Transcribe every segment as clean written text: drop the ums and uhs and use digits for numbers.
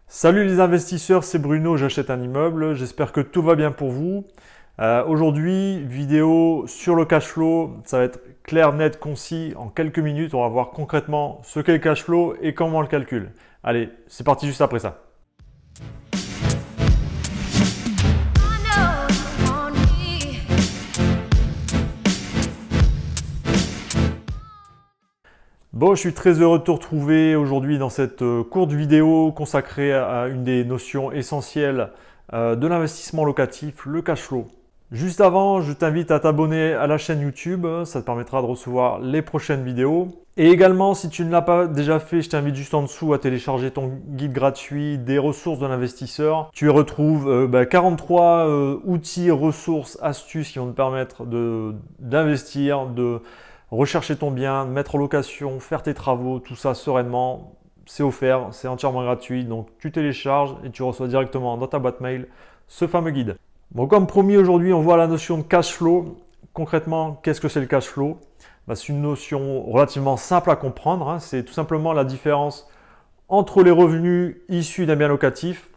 Salut les investisseurs, c'est Bruno, j'achète un immeuble, j'espère que tout va bien pour vous. Aujourd'hui, vidéo sur le cash flow, ça va être clair, net, concis, en quelques minutes, on va voir concrètement ce qu'est le cash flow et comment on le calcule. Allez, c'est parti juste après ça. Bon, je suis très heureux de te retrouver aujourd'hui dans cette courte vidéo consacrée à une des notions essentielles de l'investissement locatif, le cash flow. Juste avant, je t'invite à t'abonner à la chaîne YouTube, ça te permettra de recevoir les prochaines vidéos. Et également, si tu ne l'as pas déjà fait, je t'invite juste en dessous à télécharger ton guide gratuit des ressources de l'investisseur. Tu y retrouves 43 outils, ressources, astuces qui vont te permettre d'investir, de rechercher ton bien, mettre en location, faire tes travaux, tout ça sereinement. C'est offert, c'est entièrement gratuit, donc tu télécharges et tu reçois directement dans ta boîte mail ce fameux guide. Bon, comme promis, aujourd'hui, on voit la notion de cash flow. Concrètement, qu'est-ce que c'est le cash flow? C'est une notion relativement simple à comprendre, hein. C'est tout simplement la différence entre les revenus issus d'un bien locatif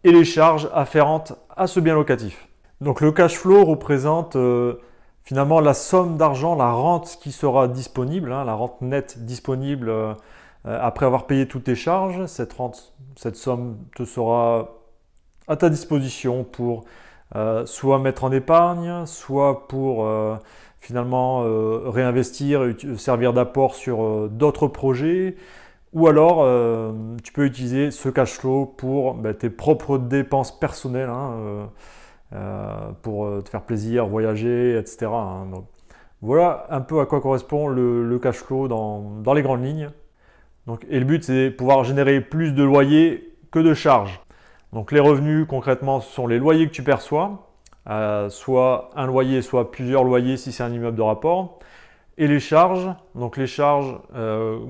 et les charges afférentes à ce bien locatif. Donc le cash flow représente finalement la somme d'argent, la rente qui sera disponible, hein, la rente nette disponible après avoir payé toutes tes charges. Cette somme te sera à ta disposition pour soit mettre en épargne, soit pour finalement réinvestir et servir d'apport sur d'autres projets. Ou alors, tu peux utiliser ce cash flow pour tes propres dépenses personnelles, hein, pour te faire plaisir, voyager, etc. hein. Donc, voilà un peu à quoi correspond le cash flow dans les grandes lignes. Donc, et le but, c'est de pouvoir générer plus de loyers que de charges. Donc les revenus, concrètement, ce sont les loyers que tu perçois, soit un loyer, soit plusieurs loyers si c'est un immeuble de rapport. Et les charges, donc les charges,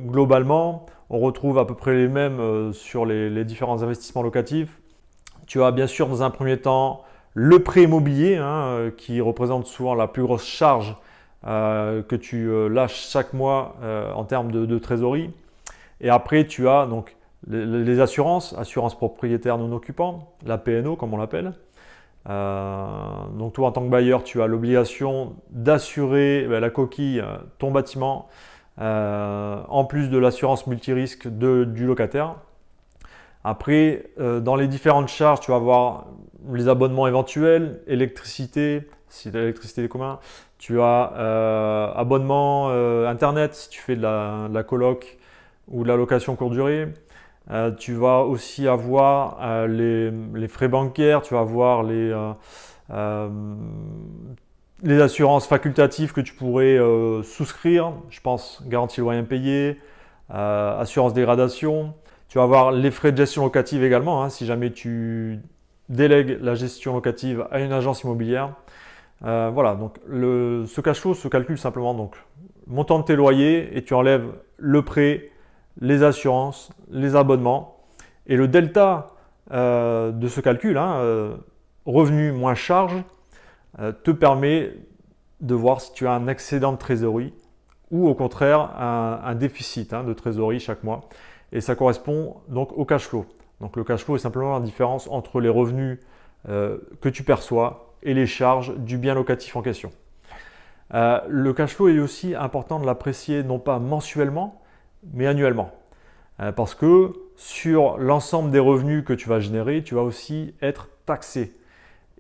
globalement, on retrouve à peu près les mêmes sur les différents investissements locatifs. Tu as bien sûr dans un premier temps le prêt immobilier, hein, qui représente souvent la plus grosse charge que tu lâches chaque mois en termes de trésorerie. Et après, tu as donc les assurances, assurance propriétaire non occupant, la PNO comme on l'appelle. Donc toi en tant que bailleur, tu as l'obligation d'assurer la coquille, ton bâtiment, en plus de l'assurance multirisque du locataire. Après, dans les différentes charges, tu vas avoir les abonnements éventuels, électricité, si l'électricité est commun. Tu as abonnement internet si tu fais de la coloc ou de la location courte durée. Tu vas aussi avoir les frais bancaires, tu vas avoir les assurances facultatives que tu pourrais souscrire. Je pense garantie loyer impayé, assurance dégradation. Tu vas avoir les frais de gestion locative également, hein, si jamais tu délègues la gestion locative à une agence immobilière. Voilà, donc ce cash flow se calcule simplement donc montant de tes loyers et tu enlèves le prêt, les assurances, les abonnements. Et le delta de ce calcul, hein, revenu moins charge, te permet de voir si tu as un excédent de trésorerie ou au contraire un déficit de trésorerie chaque mois. Et ça correspond donc au cash flow. Donc le cash flow est simplement la différence entre les revenus que tu perçois et les charges du bien locatif en question. Le cash flow est aussi important de l'apprécier non pas mensuellement, mais annuellement. Parce que sur l'ensemble des revenus que tu vas générer, tu vas aussi être taxé.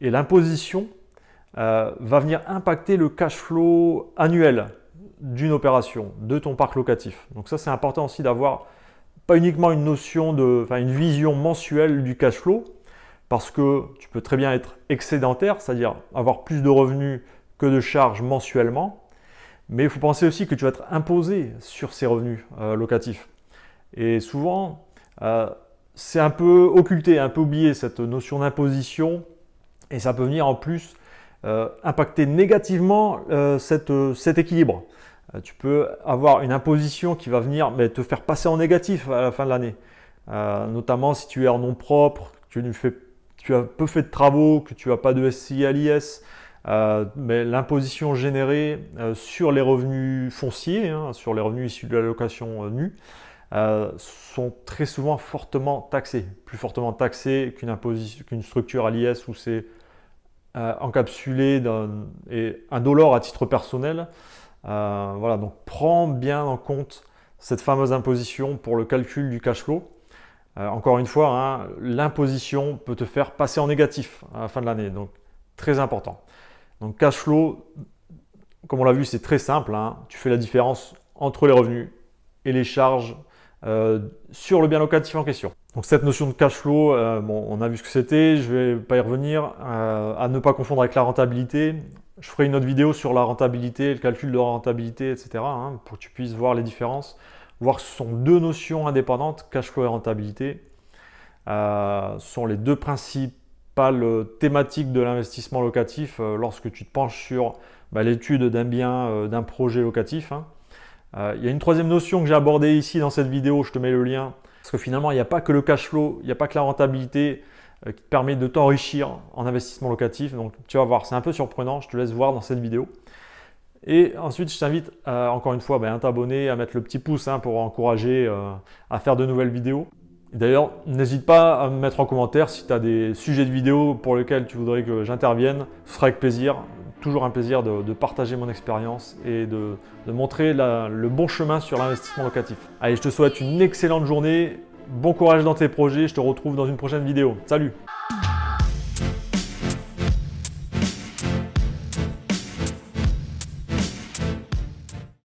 Et l'imposition va venir impacter le cash flow annuel d'une opération, de ton parc locatif. Donc ça, c'est important aussi d'avoir pas uniquement une notion une vision mensuelle du cash flow, parce que tu peux très bien être excédentaire, c'est-à-dire avoir plus de revenus que de charges mensuellement, mais il faut penser aussi que tu vas être imposé sur ces revenus locatifs. Et souvent, c'est un peu occulté, un peu oublié cette notion d'imposition, et ça peut venir en plus impacter négativement cet équilibre. Tu peux avoir une imposition qui va venir te faire passer en négatif à la fin de l'année, notamment si tu es en nom propre, tu as peu fait de travaux, que tu n'as pas de SCI à l'IS, mais l'imposition générée sur les revenus fonciers, hein, sur les revenus issus de la location nue, sont très souvent fortement taxés, plus fortement taxés qu'une structure à l'IS où c'est encapsulé et indolore à titre personnel. Voilà, donc prends bien en compte cette fameuse imposition pour le calcul du cash flow. Encore une fois, hein, l'imposition peut te faire passer en négatif à la fin de l'année, donc très important. Donc cash flow, comme on l'a vu, c'est très simple, hein. Tu fais la différence entre les revenus et les charges sur le bien locatif en question. Donc cette notion de cash flow, bon, on a vu ce que c'était, je ne vais pas y revenir, à ne pas confondre avec la rentabilité. Je ferai une autre vidéo sur la rentabilité, le calcul de la rentabilité, etc. hein, pour que tu puisses voir les différences. Voir que ce sont deux notions indépendantes, cash flow et rentabilité. Ce sont les deux principales thématiques de l'investissement locatif lorsque tu te penches sur l'étude d'un bien, d'un projet locatif. Hein. Il y a une troisième notion que j'ai abordée ici dans cette vidéo, je te mets le lien. Parce que finalement, il n'y a pas que le cash flow, il n'y a pas que la rentabilité qui te permet de t'enrichir en investissement locatif. Donc tu vas voir, c'est un peu surprenant, je te laisse voir dans cette vidéo. Et ensuite, je t'invite encore une fois à t'abonner, à mettre le petit pouce hein, pour encourager à faire de nouvelles vidéos. D'ailleurs, n'hésite pas à me mettre en commentaire si tu as des sujets de vidéos pour lesquels tu voudrais que j'intervienne. Ce sera avec plaisir, toujours un plaisir de partager mon expérience et de montrer le bon chemin sur l'investissement locatif. Allez, je te souhaite une excellente journée, bon courage dans tes projets, je te retrouve dans une prochaine vidéo. Salut!